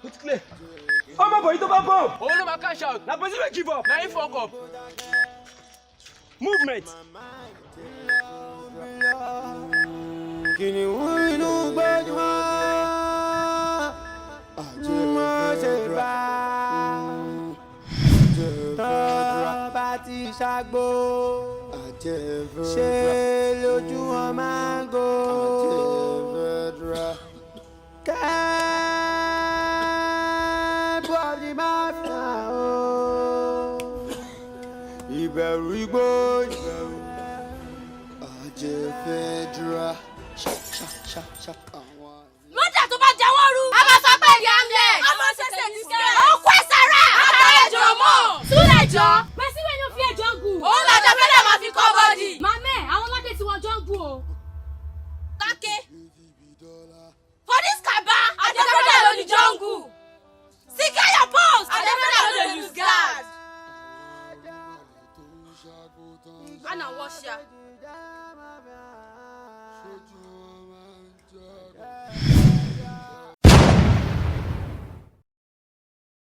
It's clear. Oh my boy, don't bump. Oh no, my cash out. Now position give up. Now you fuck up. Movement. Ṣé lójú wọn máa ń go? Kẹ́ẹ̀bọ̀ ni máa fà ó. Ìbẹ̀rù igbó ìbẹ̀rù. Aje Fedra. Lọ́jà tó bá jáwọ́ rú. A máa sọ pé ìdí àmlẹ̀. A máa ṣẹ̀ṣẹ̀ ní sẹ́ẹ̀. Ó kú ẹ̀sára. Àtàrà ẹ̀jọ̀ mọ̀. Súlẹ̀ jọ. Pèsè wẹ̀ ló fi ẹ̀jọ̀ gùn. Òun làjà fẹ́lẹ̀ máa fi kọ́ bọ́ọ̀dì. Màmẹ́, àwọn ọlọ́dẹ tí wọ́n jọ ń gùn o. Káké. For this Kaaba, Aje Fedra ló ní jungle. Secure your post. Aje Fedra ló lè lose guard. Anna wash ya.